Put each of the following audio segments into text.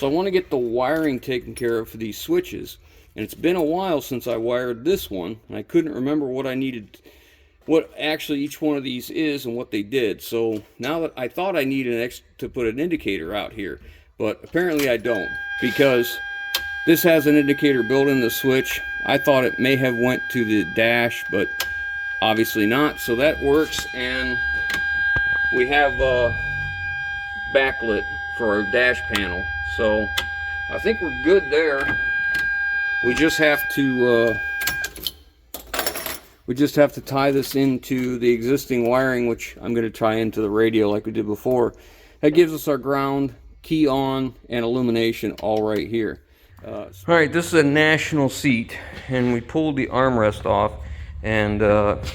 So I want to get the wiring taken care of for these switches. And it's been a while since I wired this one, and I couldn't remember what I needed, what actually each one of these is and what they did. So now that I thought I needed to put an indicator out here, but apparently I don't, because this has an indicator built in the switch. I thought it may have went to the dash, but obviously not. So that works, and we have backlit for our dash panel. So I think we're good there. We just have to tie this into the existing wiring, which I'm going to tie into the radio like we did before. That gives us our ground, key on, and illumination all right here. Alright, this is a national seat, and we pulled the armrest off, and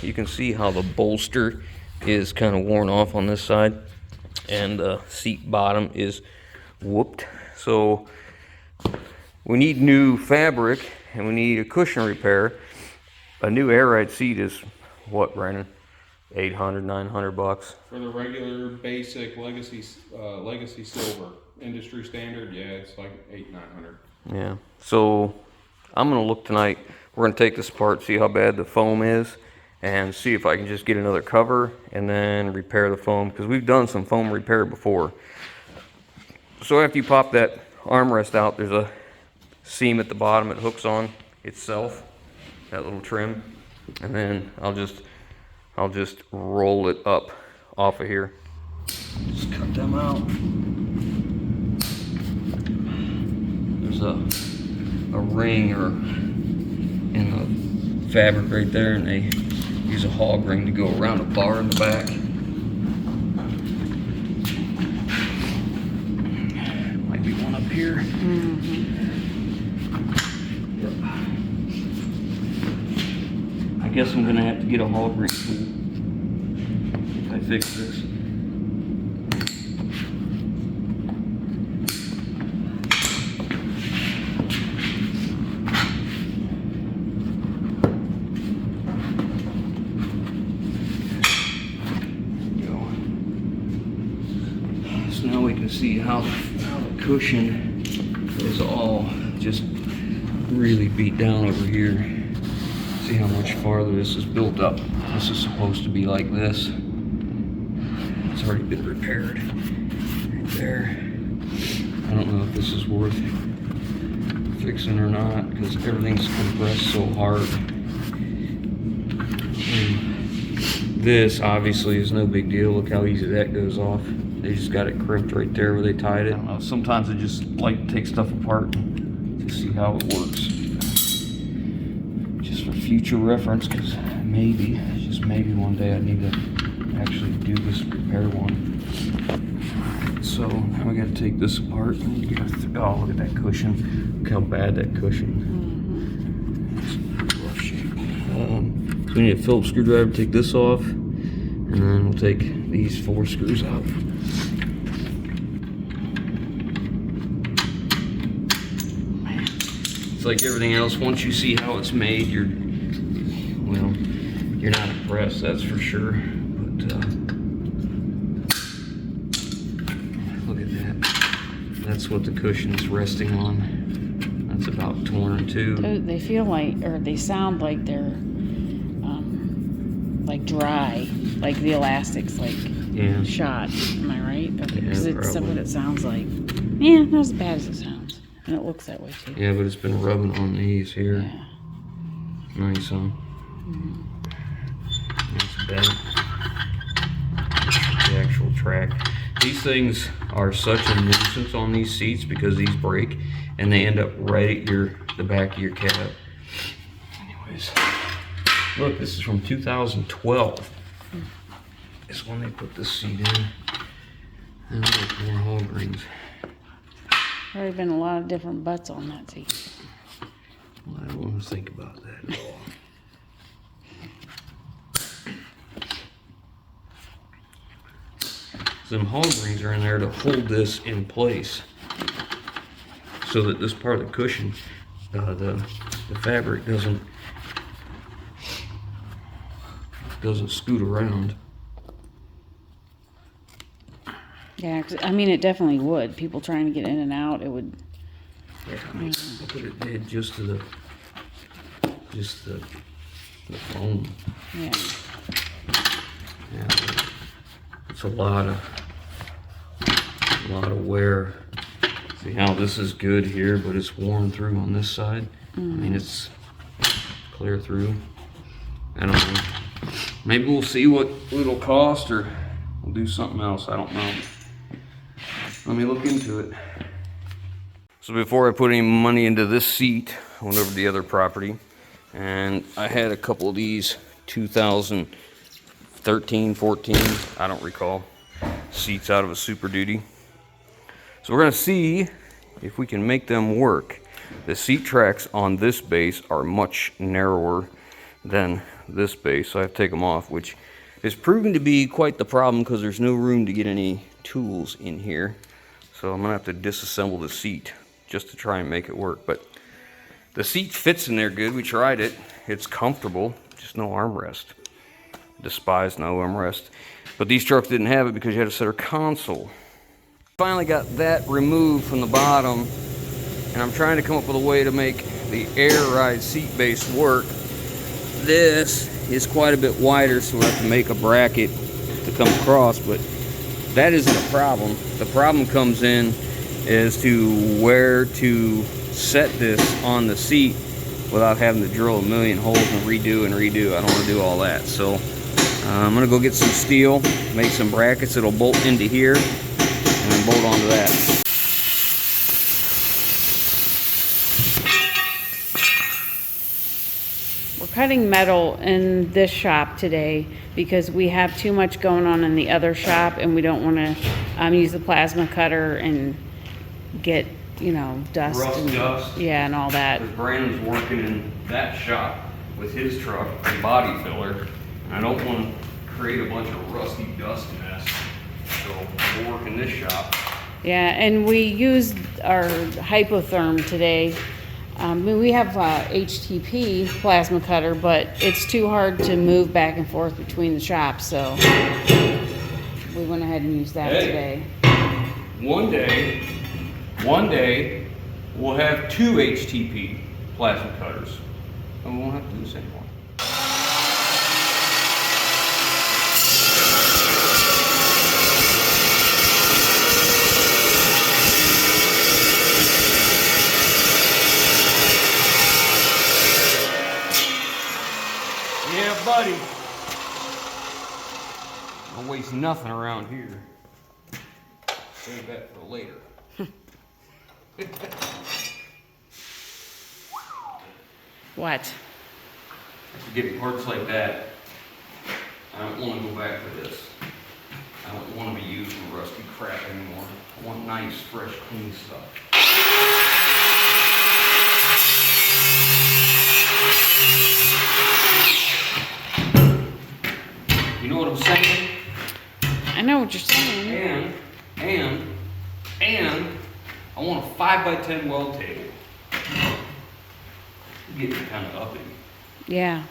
you can see how the bolster is kind of worn off on this side, and the seat bottom is whooped. So we need new fabric, and we need a cushion repair. A new air ride seat is what, Brandon? $800, $900 for the regular basic legacy silver industry standard. Yeah, it's like $800-900. Yeah, so I'm gonna look tonight. We're gonna take this apart, see how bad the foam is, and see if I can just get another cover and then repair the foam, because we've done some foam repair before. So after you pop that armrest out, there's a seam at the bottom it hooks on itself, that little trim, and then I'll just roll it up off of here. Just cut them out. There's a ring or in the fabric right there, and they use a hog ring to go around a bar in the back. Might be one up here. I guess I'm gonna have to get a hog ring tool if I fix this. So now we can see how the cushion is all just really beat down over here. See how much farther this is built up. This is supposed to be like this. It's already been repaired right there. I don't know if this is worth fixing or not, because everything's compressed so hard. This obviously is no big deal. Look how easy that goes off. They just got it crimped right there where they tied it. I don't know, sometimes I just like to take stuff apart to see how it works. Just for future reference, because maybe, just maybe one day I need to actually do this repair one. So now we got to take this apart. Oh, look at that cushion. Look how bad that cushion. It's rough shape. So we need a Phillips screwdriver to take this off, and then we'll take these 4 screws out. It's like everything else. Once you see how it's made, you're not impressed, that's for sure. But look at that. That's what the cushion's resting on. That's about torn in two. They feel like, or they sound like they're like dry, like the elastics, like shot. Am I right? Okay, because it's what it sounds like. Yeah, not as bad as it sounds, and it looks that way too. Yeah, but it's been rubbing on these here. Yeah. Nice, huh? It's bent. The actual track. These things are such a nuisance on these seats because these break and they end up right at the back of your cab. Anyways, look, this is from 2012. Is when they put this seat in. And look, more hog rings. There have been a lot of different butts on that seat. Well, I don't want to think about that at all. Some hog rings are in there to hold this in place so that this part of the cushion, the fabric doesn't scoot around. Yeah, 'cause, I mean, it definitely would. People trying to get in and out, it would. Yeah, I mean, look what it did just to the foam. Yeah. Yeah, it's a lot of wear. See how this is good here, but it's worn through on this side. I mean, it's clear through. I don't know. Maybe we'll see what it'll cost, or we'll do something else. I don't know. Let me look into it. So before I put any money into this seat, I went over to the other property, and I had a couple of these 2013, 14, I don't recall, seats out of a Superduty. So we're gonna see if we can make them work. The seat tracks on this base are much narrower than this base, so I have to take them off, which is proving to be quite the problem because there's no room to get any tools in here. So I'm gonna have to disassemble the seat just to try and make it work. But the seat fits in there good. We tried it. It's comfortable, just no armrest. Despise no armrest. But these trucks didn't have it because you had a center console. Finally got that removed from the bottom, and I'm trying to come up with a way to make the air ride seat base work. This is quite a bit wider, so we'll have to make a bracket to come across, but that isn't a problem. The problem comes in as to where to set this on the seat without having to drill a million holes and redo. I don't want to do all that. So I'm going to go get some steel, make some brackets that'll bolt into here, and then bolt onto that. We're cutting metal in this shop today because we have too much going on in the other shop, and we don't want to use the plasma cutter and get, you know, dust. Dust. Yeah, and all that. Because Brandon's working in that shop with his truck and body filler, and I don't want to create a bunch of rusty dust mess. So we'll work in this shop. Yeah, and we used our hypotherm today. We have HTP plasma cutter, but it's too hard to move back and forth between the shops, so we went ahead and used that today. One day, we'll have 2 HTP plasma cutters, and we won't have to do this anymore. Yeah, buddy. Don't waste nothing around here. Save that for later. What? After getting parts like that, I don't want to go back to this. I don't want to be using rusty crap anymore. I want nice, fresh, clean stuff. You know what I'm saying? I know what you're saying. And I want a 5x10 weld table. You're getting kind of uppity. Yeah.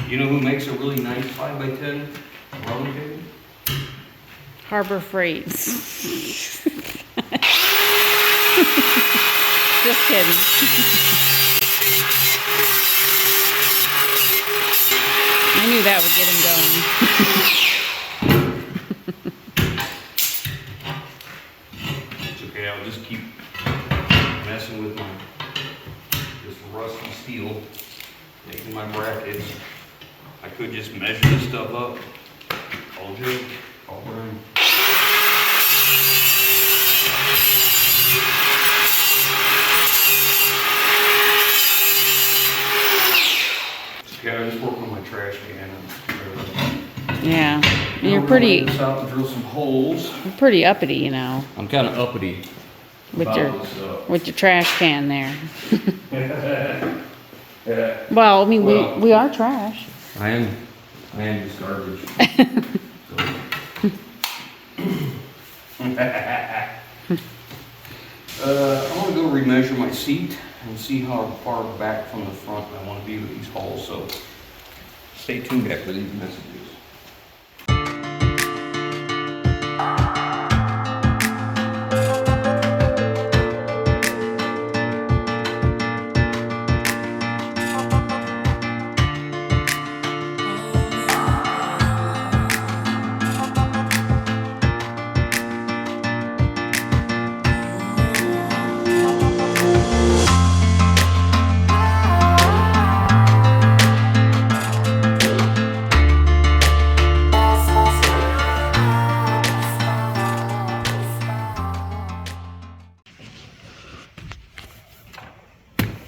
You know who makes a really nice 5x10 welding table? Harbor Freight. Just kidding. I knew that would get him going. It's okay, I'll just keep messing with this rusty steel, making my brackets. I could just measure this stuff up. Call Joe, call Brian. Okay, I just work on my trash can. Yeah. You're pretty Out and drill some holes. uppity, you know, I'm kind of uppity with about this stuff. your trash can there. Yeah. Well, I mean, Well- we are trash. I am just garbage. I want to go remeasure my seat and see how far back from the front I want to be with these holes. So Stay tuned after these messages.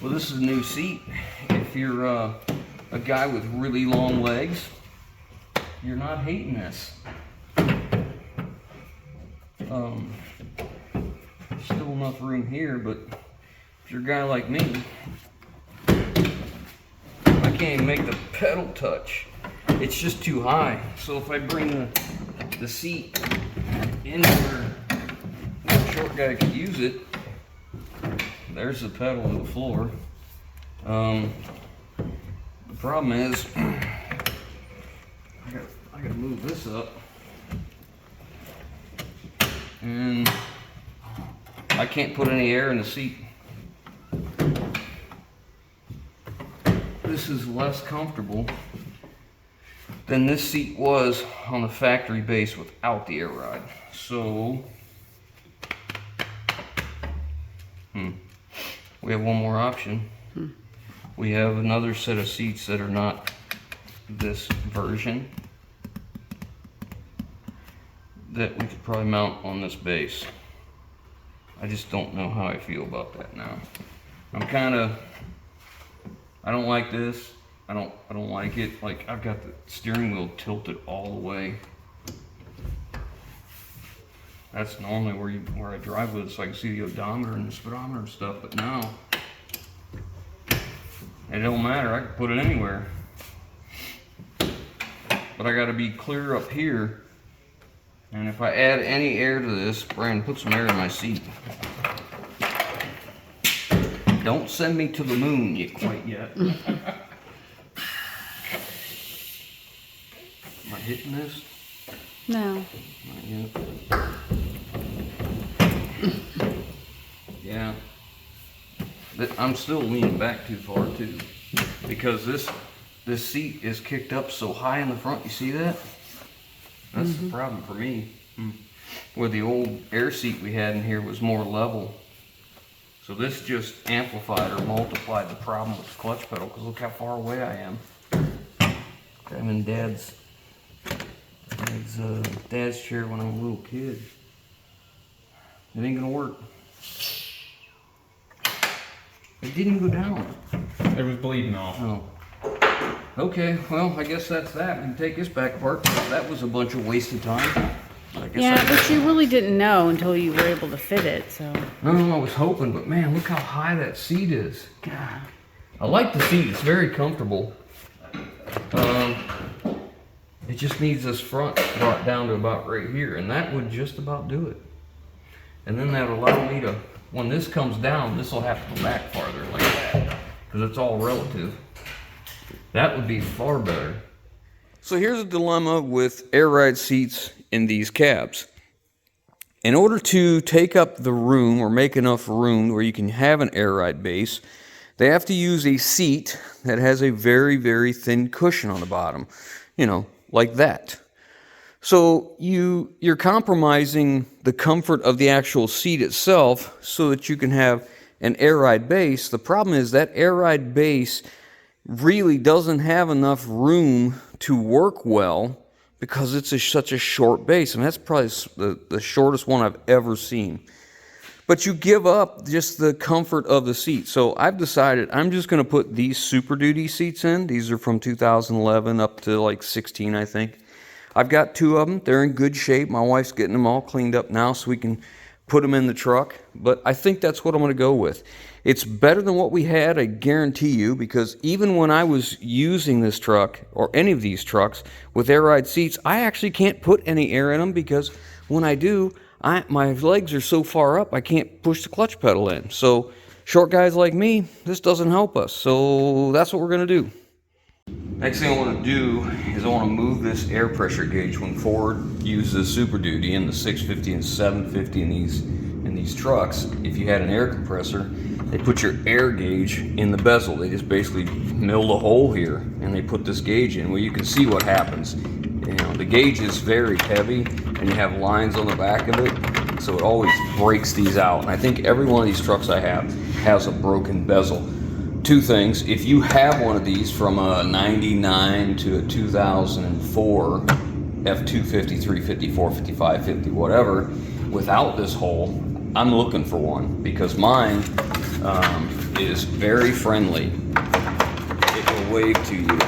Well, this is a new seat. If you're a guy with really long legs, you're not hating this. Still enough room here, but if you're a guy like me, I can't even make the pedal touch. It's just too high. So if I bring the seat in where a short guy could use it, there's the pedal to the floor. The problem is, I gotta move this up, and I can't put any air in the seat. This is less comfortable than this seat was on the factory base without the air ride. So, we have one more option. We have another set of seats that are not this version that we could probably mount on this base. I just don't know how I feel about that now. I don't like this. I don't like it. Like, I've got the steering wheel tilted all the way. That's normally where I drive with it, so I can see the odometer and the speedometer and stuff, but now it don't matter, I can put it anywhere. But I gotta be clear up here, and if I add any air to this, Brandon, put some air in my seat. Don't send me to the moon quite yet. Am I hitting this? No. Not yet. Yeah. But I'm still leaning back too far too, because this seat is kicked up so high in the front. You see that? That's the problem for me. Where the old air seat we had in here was more level. So this just amplified or multiplied the problem with the clutch pedal, because look how far away I am. I'm in Dad's chair when I'm a little kid. It ain't gonna work. It didn't go down. It was bleeding off. Oh. Okay, well, I guess that's that. We can take this back apart. That was a bunch of wasted time. Yeah, but you really didn't know until you were able to fit it, so. No, I was hoping, but man, look how high that seat is. God. I like the seat. It's very comfortable. It just needs this front brought down to about right here, and that would just about do it. And then that would allow me to, when this comes down, this will have to go back farther like that, because it's all relative. That would be far better. So here's a dilemma with air ride seats in these cabs. In order to take up the room or make enough room where you can have an air ride base, they have to use a seat that has a very, very thin cushion on the bottom. You know, like that. So you're compromising the comfort of the actual seat itself so that you can have an air ride base. The problem is that air ride base really doesn't have enough room to work well because it's such a short base. And that's probably the shortest one I've ever seen. But you give up just the comfort of the seat. So I've decided I'm just going to put these Superduty seats in. These are from 2011 up to like 16, I think. I've got two of them. They're in good shape. My wife's getting them all cleaned up now so we can put them in the truck. But I think that's what I'm going to go with. It's better than what we had, I guarantee you, because even when I was using this truck, or any of these trucks, with air ride seats, I actually can't put any air in them because when I do, my legs are so far up, I can't push the clutch pedal in. So short guys like me, this doesn't help us. So that's what we're going to do. Next thing I want to do is I want to move this air pressure gauge. When Ford uses Superduty in the 650 and 750 in these trucks, if you had an air compressor, they put your air gauge in the bezel. They just basically milled a hole here and they put this gauge in. Well, you can see what happens. You know, the gauge is very heavy and you have lines on the back of it, so it always breaks these out. And I think every one of these trucks I have has a broken bezel. Two things: if you have one of these from a 99 to a 2004 F250, 350, 450, 550, whatever, without this hole, I'm looking for one, because mine is very friendly. It will wave to you.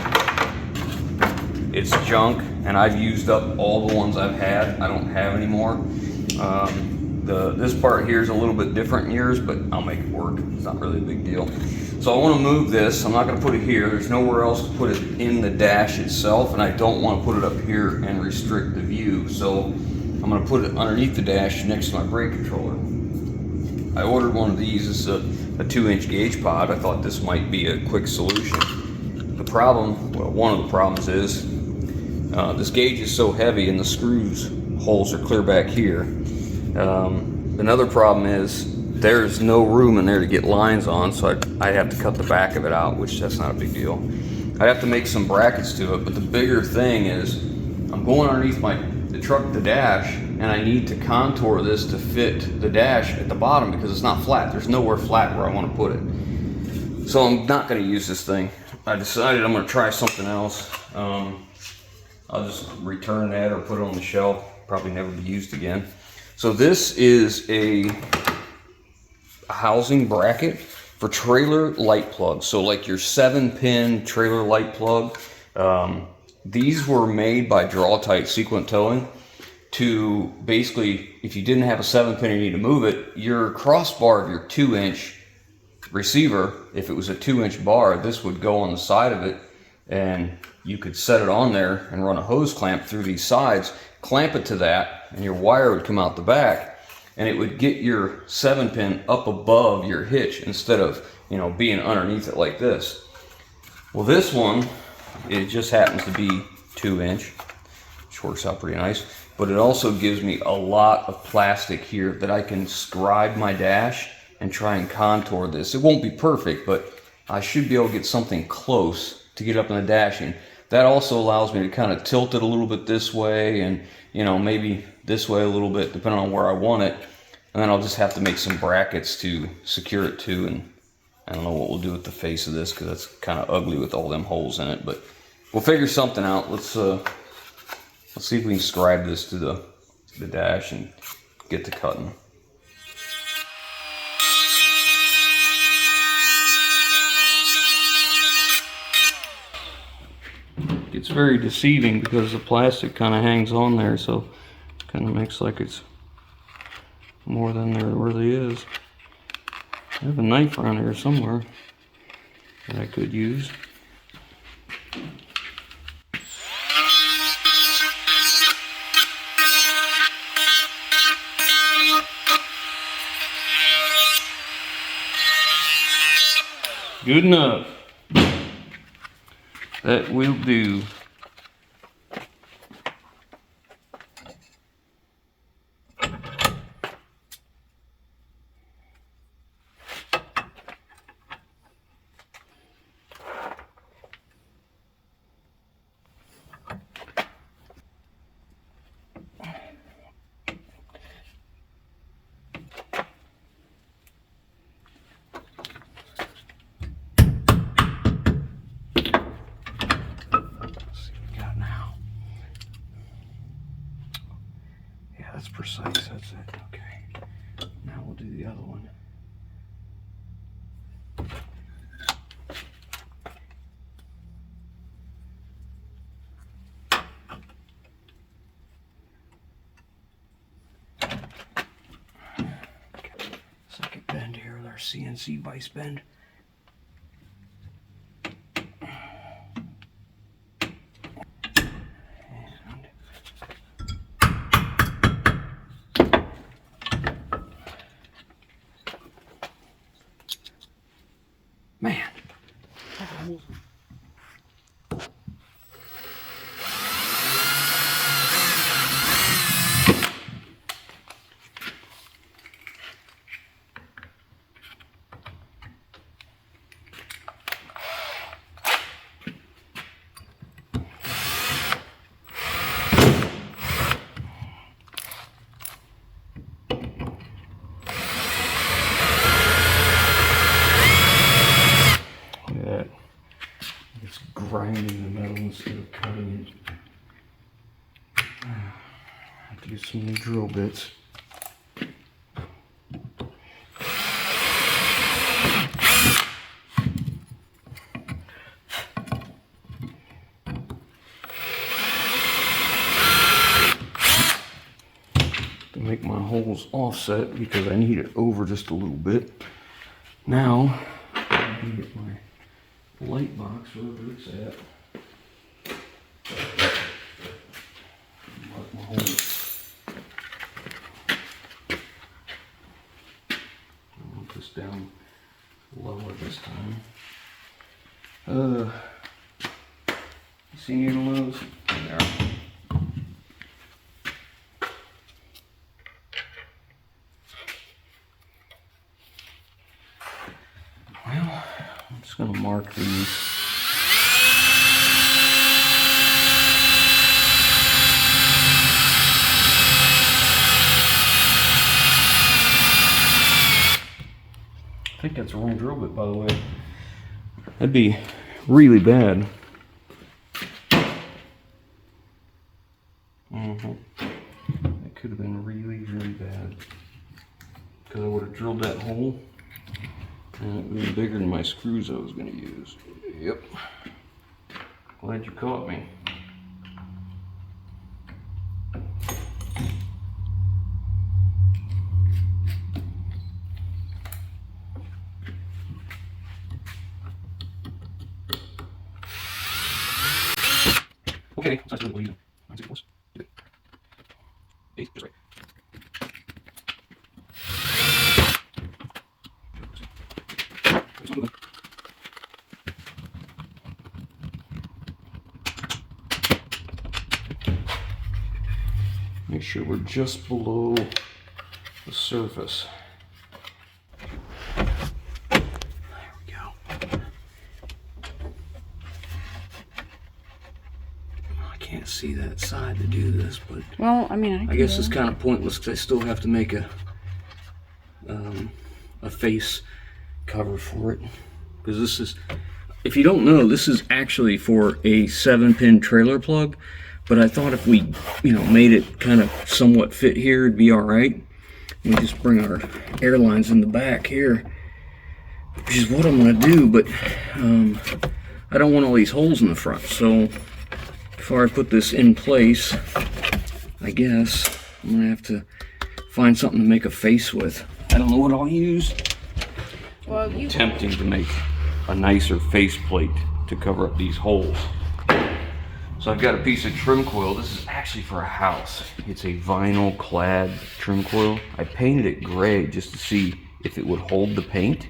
It's junk, and I've used up all the ones I've had. I don't have any more. This part here is a little bit different in yours, but I'll make it work. It's not really a big deal. So I want to move this. I'm not going to put it here. There's nowhere else to put it in the dash itself, and I don't want to put it up here and restrict the view. So I'm going to put it underneath the dash next to my brake controller. I ordered one of these. It's a 2-inch gauge pod. I thought this might be a quick solution. The problem, well, one of the problems is this gauge is so heavy and the screws holes are clear back here. Another problem is there's no room in there to get lines on, so I'd have to cut the back of it out, which that's not a big deal. I'd have to make some brackets to it, but the bigger thing is I'm going underneath the dash, and I need to contour this to fit the dash at the bottom because it's not flat. There's nowhere flat where I want to put it. So I'm not going to use this thing. I decided I'm going to try something else. I'll just return that or put it on the shelf. Probably never be used again. So this is a housing bracket for trailer light plugs. So like your 7-pin trailer light plug. These were made by Draw-Tite Sequent Towing to basically, if you didn't have a 7-pin and you need to move it, your crossbar of your 2-inch receiver, if it was a 2-inch bar, this would go on the side of it, and you could set it on there and run a hose clamp through these sides, clamp it to that, and your wire would come out the back, and it would get your 7-pin up above your hitch instead of, you know, being underneath it like this. Well, this one, it just happens to be 2-inch, which works out pretty nice, but it also gives me a lot of plastic here that I can scribe my dash and try and contour this. It won't be perfect, but I should be able to get something close to get up in the dashing. That also allows me to kind of tilt it a little bit this way, and, you know, maybe this way a little bit, depending on where I want it. And then I'll just have to make some brackets to secure it to, and I don't know what we'll do with the face of this because that's kind of ugly with all them holes in it, but we'll figure something out. Let's see if we can scribe this to the dash and get to cutting. It's very deceiving because the plastic kind of hangs on there, so it kind of makes like it's more than there really is. I have a knife around here somewhere that I could use. Good enough. That will do. That's precise, that's it. Okay. Now we'll do the other one. Okay. Second bend here with our CNC vise bend. Man. Get some new drill bits. To make my holes offset because I need it over just a little bit. Now, I can get my light box wherever it's at. Mark my holes. I'll put this down lower this time. You see needle nose? There. Well, I'm just going to mark these. I think that's a wrong drill bit, by the way. That'd be really bad. That could have been really, really bad. Because I would have drilled that hole and it would have been bigger than my screws I was going to use. Yep. Glad you caught me. Okay, so that's really what you do. 9 6 do it. 8, just right. Make sure we're just below the surface. There we go. I can't see that side to do this, but Well, I mean, I guess it's kind of pointless because I still have to make a face cover for it. Because this is, if you don't know, this is actually for a 7-pin trailer plug. But I thought if we, made it kind of somewhat fit here, it'd be all right. We just bring our air lines in the back here, which is what I'm gonna do. But I don't want all these holes in the front. So before I put this in place, I guess I'm gonna have to find something to make a face with. I don't know what I'll use. Well, I'm attempting to make a nicer face plate to cover up these holes. So I've got a piece of trim coil. This is actually for a house. It's a vinyl clad trim coil. I painted it gray just to see if it would hold the paint,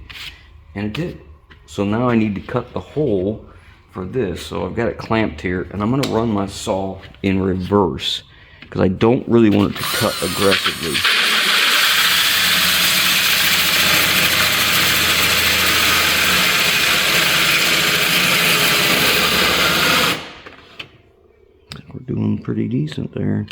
and it did. So now I need to cut the hole for this. So I've got it clamped here, and I'm gonna run my saw in reverse because I don't really want it to cut aggressively. We're doing pretty decent there.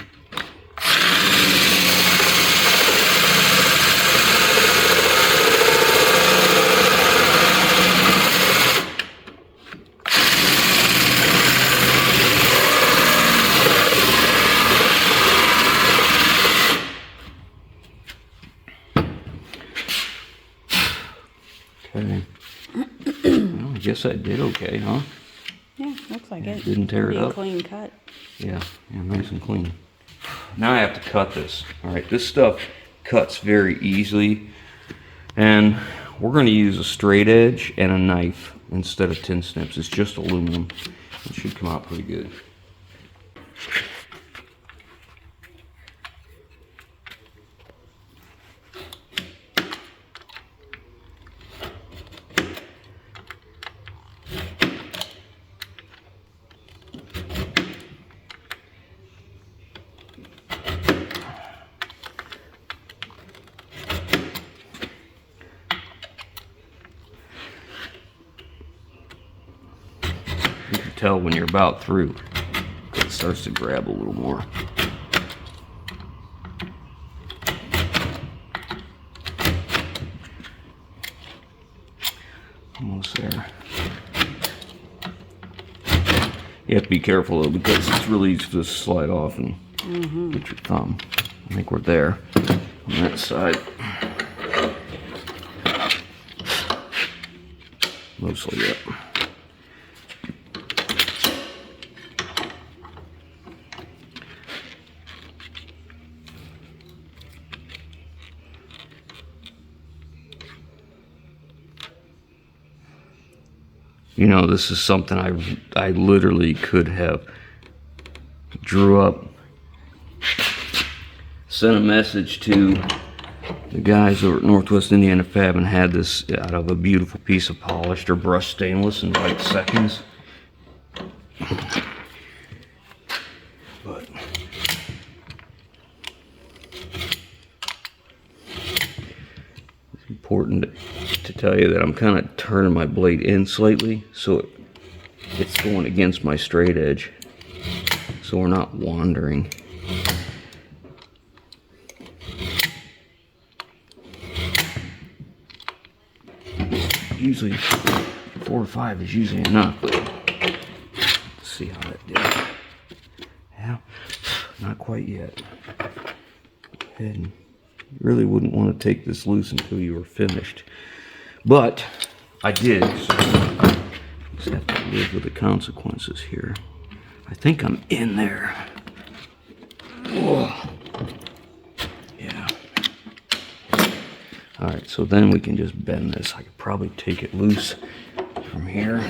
Okay. Well, I guess I did okay, huh? Yeah, looks like it. Didn't tear it Pretty up. clean cut. Yeah, nice and clean. Now I have to cut this. All right, this stuff cuts very easily, and we're going to use a straight edge and a knife instead of tin snips. It's just aluminum. It should come out pretty good. You can tell when you're about through. It starts to grab a little more. Almost there. You have to be careful though, because it's really easy to slide off and Get your thumb. I think we're there on that side. Mostly, yep. You know, this is something I literally could have drew up, sent a message to the guys over at Northwest Indiana Fab and had this out of a beautiful piece of polished or brushed stainless in like seconds. But it's important to tell you that I'm kind of turning my blade in slightly so it's going against my straight edge, so we're not wandering. Usually 4 or 5 is usually enough, but let's see how that did. Yeah, not quite yet. And you really wouldn't want to take this loose until you were finished. But I did, so I just have to live with the consequences here. I think I'm in there. Oh. Yeah. Alright, so then we can just bend this. I could probably take it loose from here.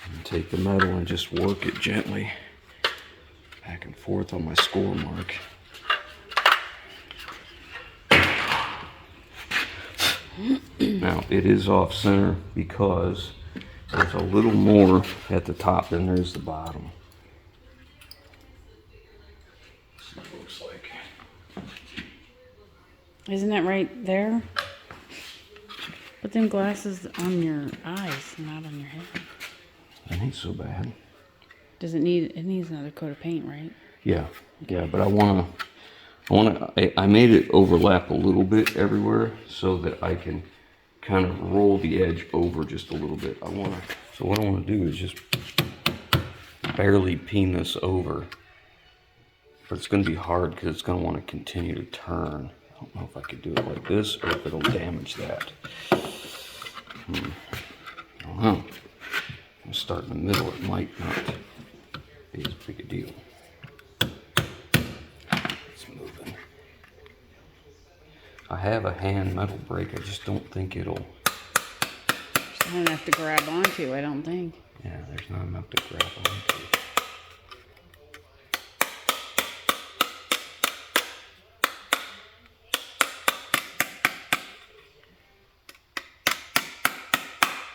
And take the metal and just work it gently back and forth on my score mark. Now, it is off center because there's a little more at the top than there's the bottom. See what it looks like. Isn't that right there? Put them glasses on your eyes, not on your head. That ain't so bad. Does it needs another coat of paint, right? Yeah, but I made it overlap a little bit everywhere so that I can kind of roll the edge over just a little bit. So what I want to do is just barely peen this over. But it's going to be hard because it's going to want to continue to turn. I don't know if I could do it like this or if it'll damage that. I don't know. I'm going to start in the middle. It might not be as big a deal. It's moving. I have a hand metal brake. I just don't think it'll... There's not enough to grab onto, I don't think. Yeah, there's not enough to grab onto.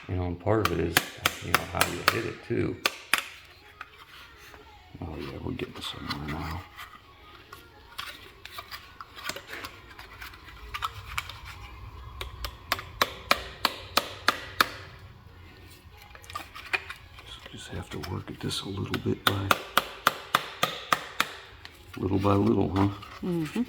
You know, and part of it is, you know, how you hit it too. Oh yeah, we're getting somewhere now. So just have to work at this a little bit by little, huh? Mm-hmm.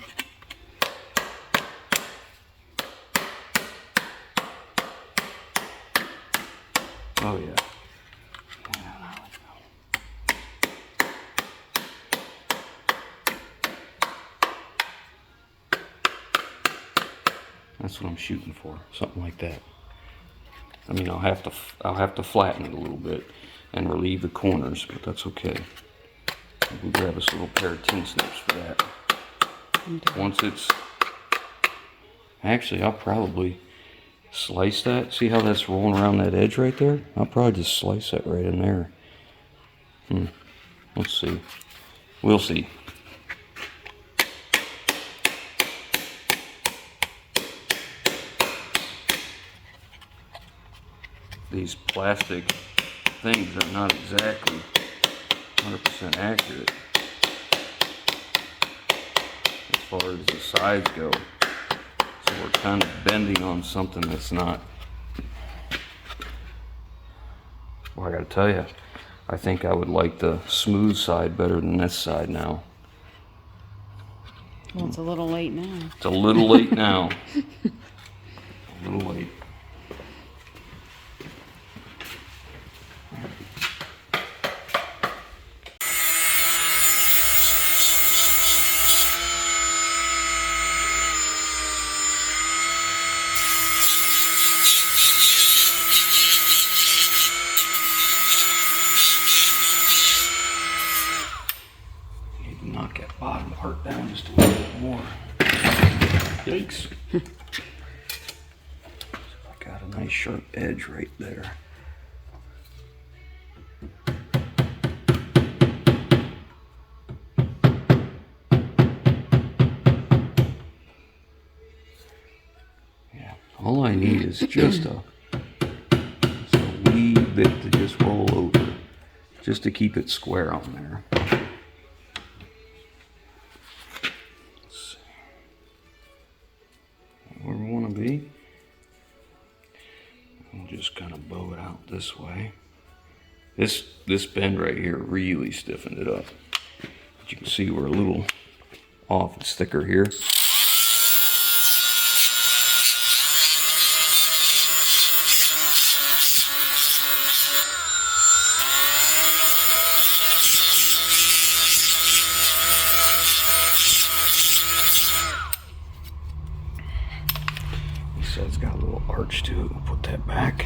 Oh yeah. That's what I'm shooting for, something like that. I mean, I'll have to flatten it a little bit and relieve the corners, but that's okay. We'll grab us a little pair of tin snips for that. Okay. Once it's, actually, I'll probably slice that. See how that's rolling around that edge right there? I'll probably just slice that right in there. Let's see. We'll see. These plastic things are not exactly 100% accurate as far as the sides go. So we're kind of bending on something that's not. Well, I gotta tell you, I think I would like the smooth side better than this side now. Well, it's a little late now. It's a little late now. A little late. that bottom part down just a little bit more. Yikes. I got a nice sharp edge right there. Yeah, all I need is just a wee bit to just roll over, just to keep it square on there. Let's see. Where we want to be. We'll just kind of bow it out this way. This bend right here really stiffened it up. But you can see we're a little off. It's thicker here. So it's got a little arch to it. We'll put that back.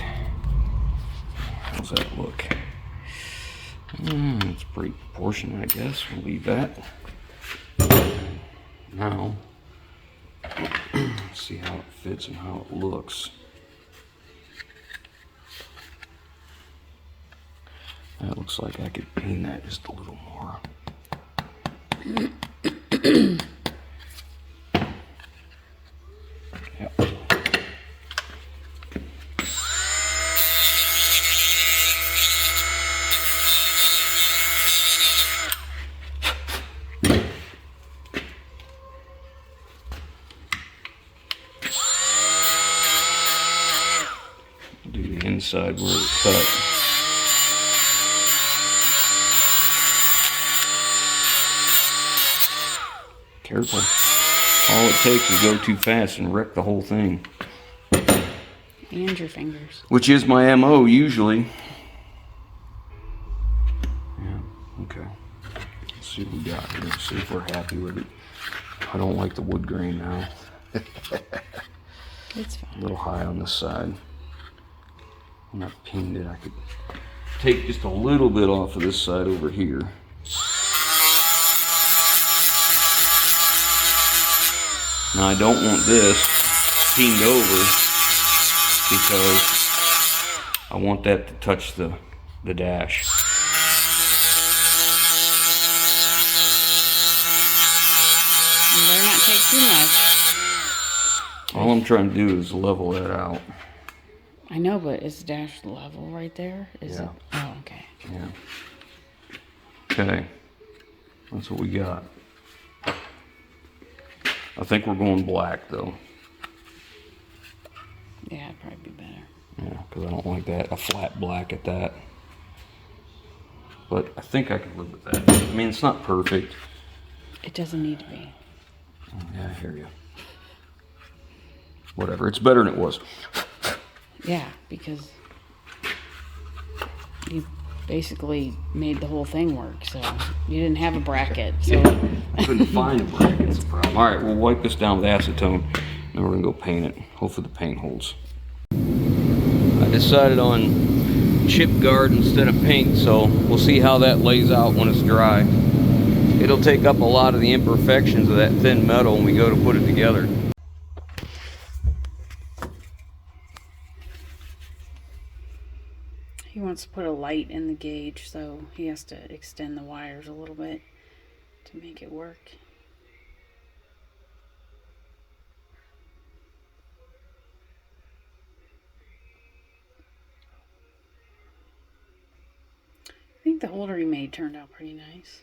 How's that look? It's pretty proportionate, I guess. We'll leave that. Now, let's see how it fits and how it looks. That looks like I could paint that just a little more. Yep. Do the inside where it's cut. Careful. All it takes is go too fast and wreck the whole thing. And your fingers. Which is my MO usually. Yeah, okay. Let's see what we got here. See if we're happy with it. I don't like the wood grain now. It's fine. A little high on this side. When I pinned it, I could take just a little bit off of this side over here. Now I don't want this pinned over because I want that to touch the dash. You better not take too much. All I'm trying to do is level that out. I know, but is the dash level right there? Is Yeah. it? Oh, okay. Yeah. Okay. That's what we got. I think we're going black though. Yeah, it'd probably be better. Yeah, because I don't like that, a flat black at that. But I think I can live with that. I mean, it's not perfect. It doesn't need to be. Yeah, I hear you. Whatever, it's better than it was. Yeah, because you basically made the whole thing work, so you didn't have a bracket. So I couldn't find a bracket, that's the problem. All right, we'll wipe this down with acetone, and we're gonna go paint it. Hopefully the paint holds. I decided on chip guard instead of paint, so we'll see how that lays out when it's dry. It'll take up a lot of the imperfections of that thin metal when we go to put it together. he wants to put a light in the gauge, so he has to extend the wires a little bit to make it work. I think the holder he made turned out pretty nice.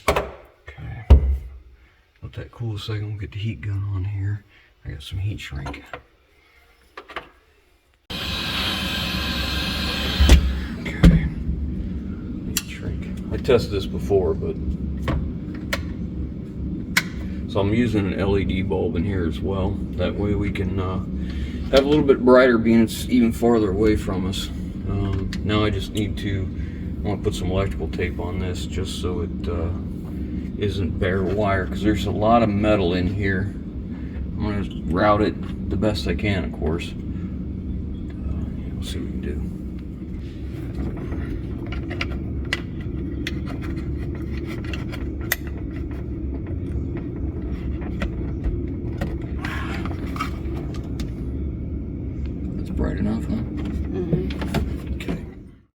Okay. Let that cool a second. We'll get the heat gun on here. I got some heat shrink. Okay. Heat shrink. I tested this before, but so I'm using an LED bulb in here as well. That way we can have a little bit brighter, being it's even farther away from us. Now I just need to, I want to put some electrical tape on this just so it isn't bare wire, because there's a lot of metal in here. I'm going to route it the best I can, of course. We'll see what we can do. That's bright enough, huh? Mm-hmm.